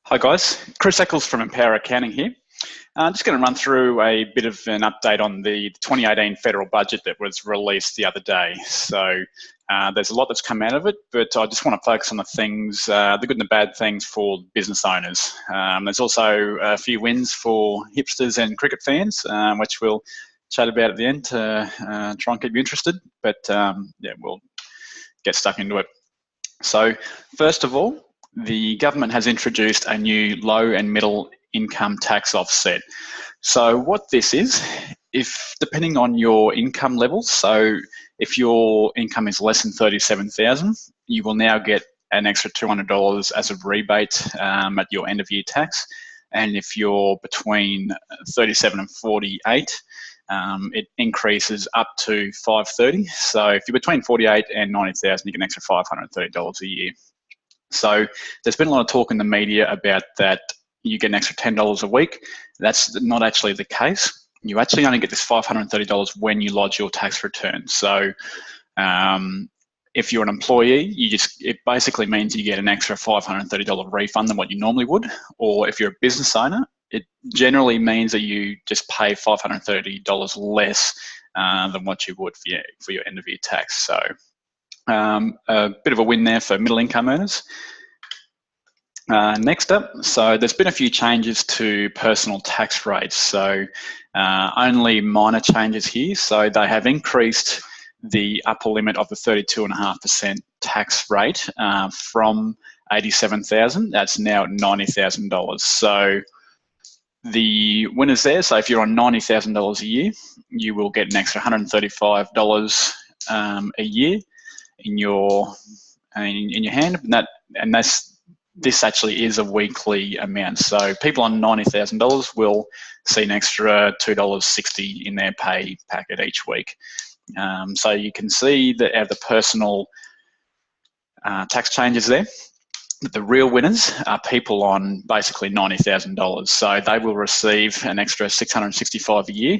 Hi guys, Chris Eccles from Empower Accounting here. I'm just going to run through a bit of an update on the 2018 federal budget that was released the other day. So there's a lot that's come out of it, but I just want to focus on the things, the good and the bad things for business owners. There's also a few wins for hipsters and cricket fans, which we'll chat about at the end to try and keep you interested, but yeah, we'll get stuck into it. So first of all, the government has introduced a new low and middle income tax offset. So what this is, if depending on your income levels, so if your income is less than 37,000, you will now get an extra $200 as a rebate at your end of year tax. And if you're between 37 and 48, it increases up to $530. So if you're between 48 and 90,000, you get an extra $530 a year. So there's been a lot of talk in the media about that you get an extra $10 a week. That's not actually the case. You actually only get this $530 when you lodge your tax return. So if you're an employee, it basically means you get an extra $530 refund than what you normally would. Or if you're a business owner, it generally means that you just pay $530 less than what you would for your end of year tax. So a bit of a win there for middle income earners. Next up, so there's been a few changes to personal tax rates. So only minor changes here. So they have increased the upper limit of the 32.5% tax rate from $87,000. That's now at $90,000. So the winners there, so if you're on $90,000 a year, you will get an extra $135 a year in your hand, and this actually is a weekly amount. So people on $90,000 will see an extra $2.60 in their pay packet each week. So you can see that out of the personal tax changes there, that the real winners are people on basically $90,000. So they will receive an extra $665 a year,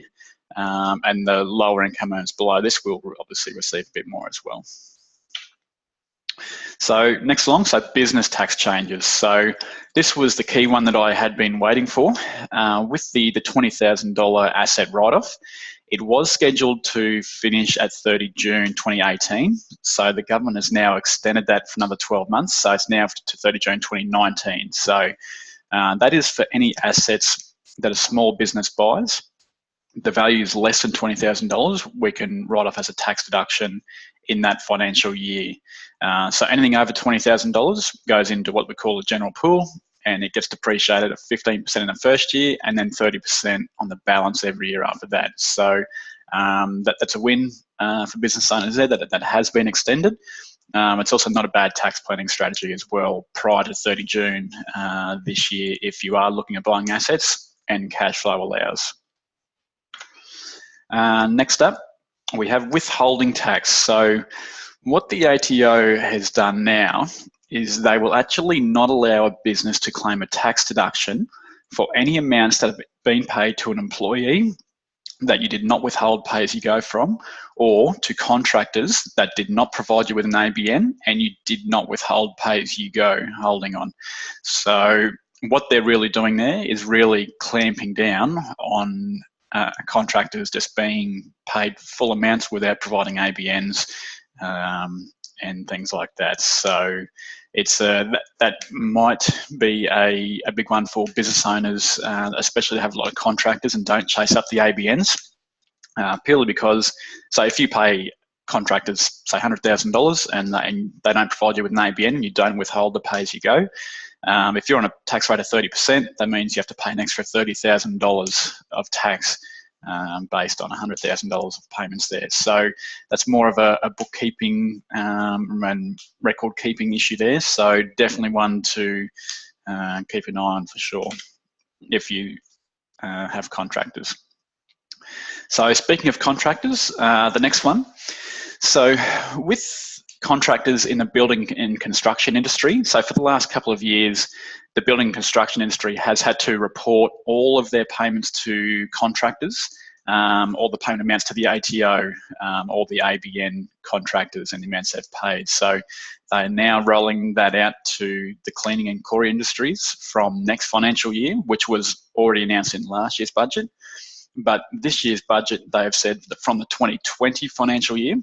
and the lower income earners below this will obviously receive a bit more as well. So next along, so business tax changes. So this was the key one that I had been waiting for. With the $20,000 asset write-off, it was scheduled to finish at 30 June 2018. So the government has now extended that for another 12 months. So it's now to 30 June 2019. So that is for any assets that a small business buys. The value is less than $20,000, we can write off as a tax deduction in that financial year. So anything over $20,000 goes into what we call a general pool, and it gets depreciated at 15% in the first year and then 30% on the balance every year after that. So that's a win for business owners there, that has been extended. It's also not a bad tax planning strategy as well prior to 30 June this year if you are looking at buying assets and cash flow allows. Next up, we have withholding tax. So what the ATO has done now is they will actually not allow a business to claim a tax deduction for any amounts that have been paid to an employee that you did not withhold pay as you go from, or to contractors that did not provide you with an ABN and you did not withhold pay as you go holding on. So what they're really doing there is really clamping down on contractors just being paid full amounts without providing ABNs and things like that. So it's that might be a big one for business owners, especially that have a lot of contractors and don't chase up the ABNs, purely because, so if you pay contractors, say $100,000 and they don't provide you with an ABN and you don't withhold the pay as you go, if you're on a tax rate of 30%, that means you have to pay an extra $30,000 of tax based on $100,000 of payments there. So that's more of a bookkeeping and record keeping issue there. So definitely one to keep an eye on for sure if you have contractors. So speaking of contractors, the next one. So with contractors in the building and construction industry, so for the last couple of years, the building and construction industry has had to report all of their payments to contractors all the payment amounts to the ATO, all the ABN contractors and the amounts they've paid. So they're now rolling that out to the cleaning and core industries from next financial year, which was already announced in last year's budget. But this year's budget, they have said that from the 2020 financial year,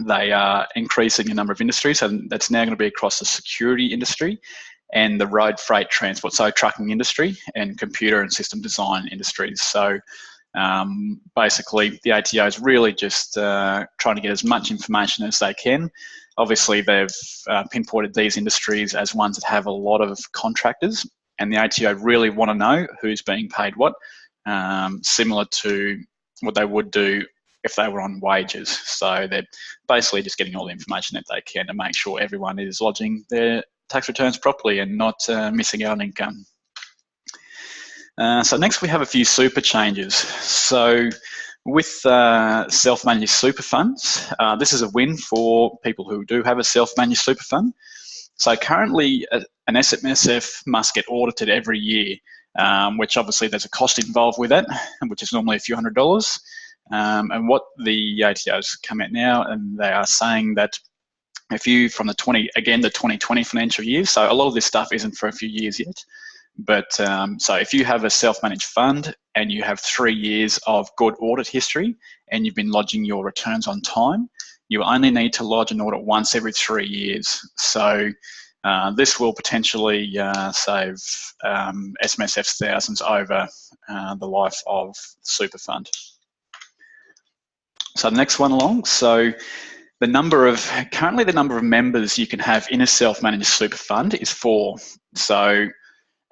they are increasing the number of industries, and that's now going to be across the security industry and the road freight transport, so trucking industry and computer and system design industries. So basically, the ATO is really just trying to get as much information as they can. Obviously, they've pinpointed these industries as ones that have a lot of contractors, and the ATO really want to know who's being paid what, similar to what they would do if they were on wages. So they're basically just getting all the information that they can to make sure everyone is lodging their tax returns properly and not missing out on income. So next we have a few super changes. So with self-managed super funds, this is a win for people who do have a self-managed super fund. So currently an SMSF must get audited every year, which obviously there's a cost involved with it, which is normally a few $100s. And what the ATO's come out now, and they are saying that if you, from the 2020 financial year, so a lot of this stuff isn't for a few years yet, but so if you have a self-managed fund and you have 3 years of good audit history and you've been lodging your returns on time, you only need to lodge an audit once every 3 years. So this will potentially save SMSFs thousands over the life of the super fund. So the next one along, so currently the number of members you can have in a self-managed super fund is 4. So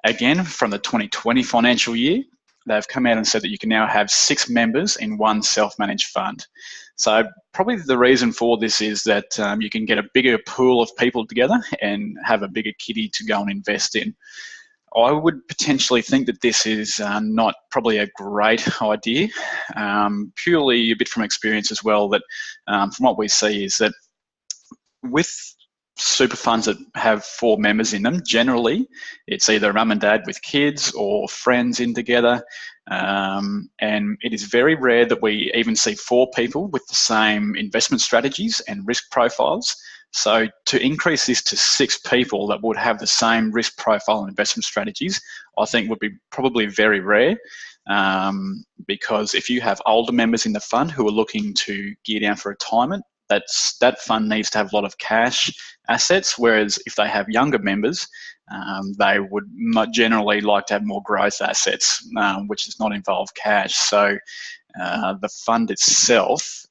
again, from the 2020 financial year, they've come out and said that you can now have 6 members in one self-managed fund. So probably the reason for this is that you can get a bigger pool of people together and have a bigger kitty to go and invest in. I would potentially think that this is not probably a great idea, purely a bit from experience as well, that from what we see is that with super funds that have 4 members in them, generally it's either mum and dad with kids or friends in together, and it is very rare that we even see 4 people with the same investment strategies and risk profiles. So to increase this to 6 people that would have the same risk profile and investment strategies, I think would be probably very rare, because if you have older members in the fund who are looking to gear down for retirement, that fund needs to have a lot of cash assets, whereas if they have younger members, they would generally like to have more growth assets, which does not involve cash. So the fund itself,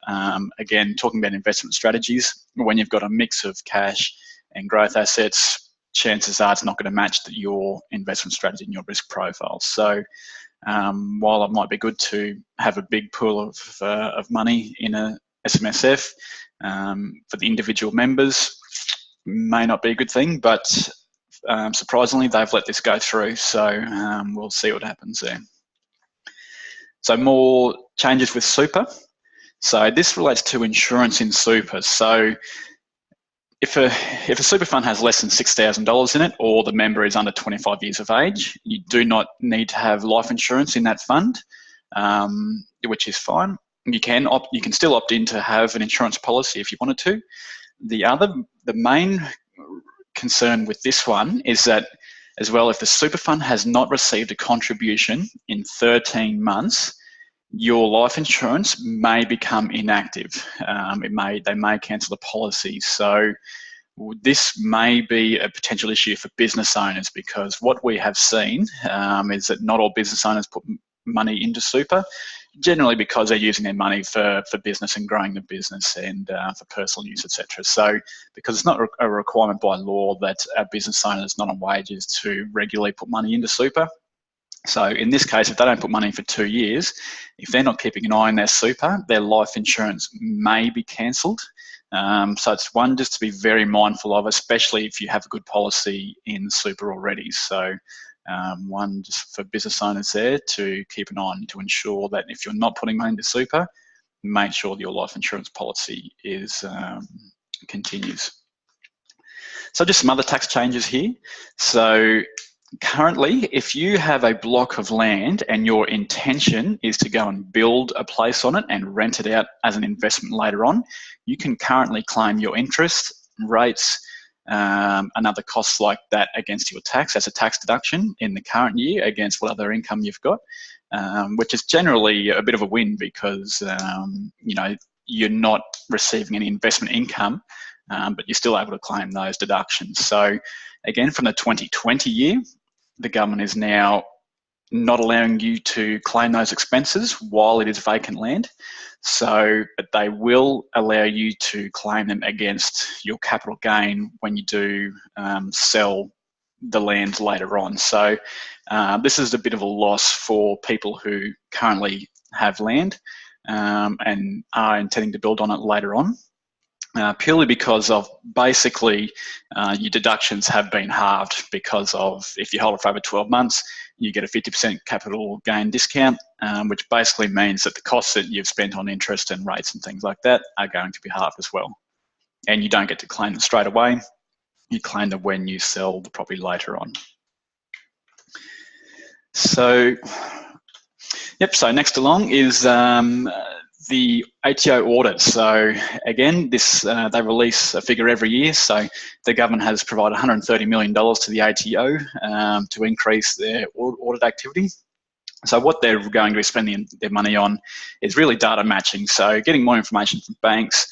again, talking about investment strategies, when you've got a mix of cash and growth assets, chances are it's not going to match your investment strategy and your risk profile. So while it might be good to have a big pool of money in a SMSF, for the individual members, may not be a good thing, but surprisingly they've let this go through, so we'll see what happens there. So more changes with super. So this relates to insurance in super. So if a super fund has less than $6,000 in it, or the member is under 25 years of age, you do not need to have life insurance in that fund, which is fine. You can still opt in to have an insurance policy if you wanted to. The main concern with this one is that, as well, if the super fund has not received a contribution in 13 months, your life insurance may become inactive. They may cancel the policy. So this may be a potential issue for business owners, because what we have seen is that not all business owners put money into super, generally because they're using their money for business and growing the business and for personal use, etc. So because it's not a requirement by law that a business owner is not on wages to regularly put money into super. So in this case, if they don't put money in for 2 years, if they're not keeping an eye on their super, their life insurance may be cancelled. So it's one just to be very mindful of, especially if you have a good policy in super already. So one just for business owners there to keep an eye on, to ensure that if you're not putting money into super, make sure that your life insurance policy continues. So just some other tax changes here. So currently, if you have a block of land and your intention is to go and build a place on it and rent it out as an investment later on, you can currently claim your interest rates and other costs like that against your tax as a tax deduction in the current year against what other income you've got, which is generally a bit of a win because you know, you're not receiving any investment income, but you're still able to claim those deductions. So again, from the 2020 year, the government is now not allowing you to claim those expenses while it is vacant land. So, but they will allow you to claim them against your capital gain when you do sell the land later on. So this is a bit of a loss for people who currently have land and are intending to build on it later on. Purely because of basically your deductions have been halved because of if you hold it for over 12 months, you get a 50% capital gain discount, which basically means that the costs that you've spent on interest and rates and things like that are going to be halved as well. And you don't get to claim them straight away. You claim them when you sell the property later on. So, yep, so next along is the ATO audit. So again, this they release a figure every year. So the government has provided $130 million to the ATO to increase their audit activity. So what they're going to be spending their money on is really data matching. So getting more information from banks,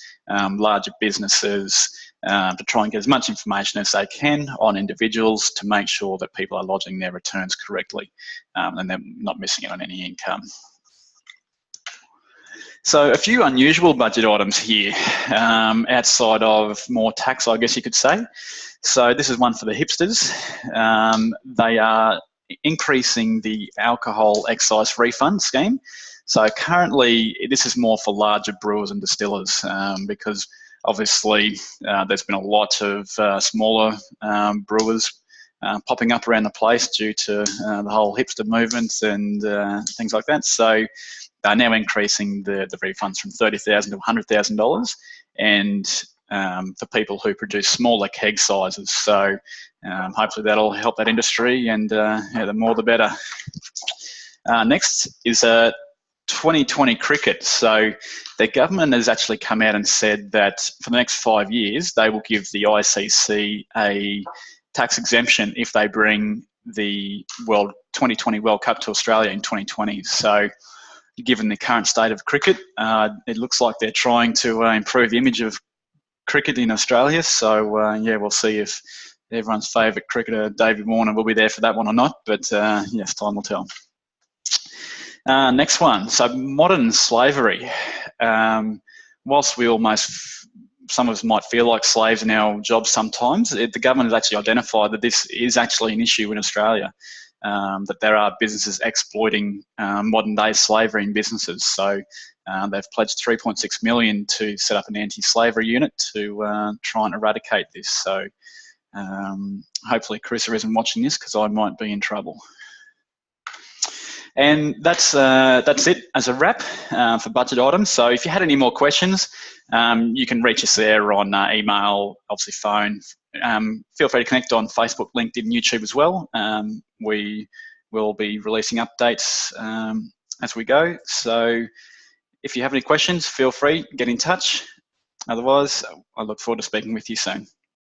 larger businesses, to try and get as much information as they can on individuals to make sure that people are lodging their returns correctly and they're not missing out on any income. So a few unusual budget items here outside of more tax, I guess you could say. So this is one for the hipsters. They are increasing the alcohol excise refund scheme. So currently this is more for larger brewers and distillers because obviously there's been a lot of smaller brewers popping up around the place due to the whole hipster movement and things like that. So they're now increasing the refunds from $30,000 to $100,000, and for people who produce smaller keg sizes. So hopefully that'll help that industry, and yeah, the more the better. Next is 2020 cricket. So the government has actually come out and said that for the next 5 years, they will give the ICC a tax exemption if they bring the 2020 World Cup to Australia in 2020. So given the current state of cricket, it looks like they're trying to improve the image of cricket in Australia. So yeah, we'll see if everyone's favourite cricketer, David Warner, will be there for that one or not. But yes, time will tell. Next one, so modern slavery. Whilst we some of us might feel like slaves in our jobs sometimes, the government has actually identified that this is actually an issue in Australia. That there are businesses exploiting modern day slavery in businesses. So they've pledged $3.6 million to set up an anti-slavery unit to try and eradicate this. So hopefully Carissa isn't watching this because I might be in trouble. And that's it as a wrap for budget items. So if you had any more questions, you can reach us there on email, obviously phone. Feel free to connect on Facebook, LinkedIn, YouTube as well. We will be releasing updates as we go. So if you have any questions, feel free, get in touch. Otherwise, I look forward to speaking with you soon.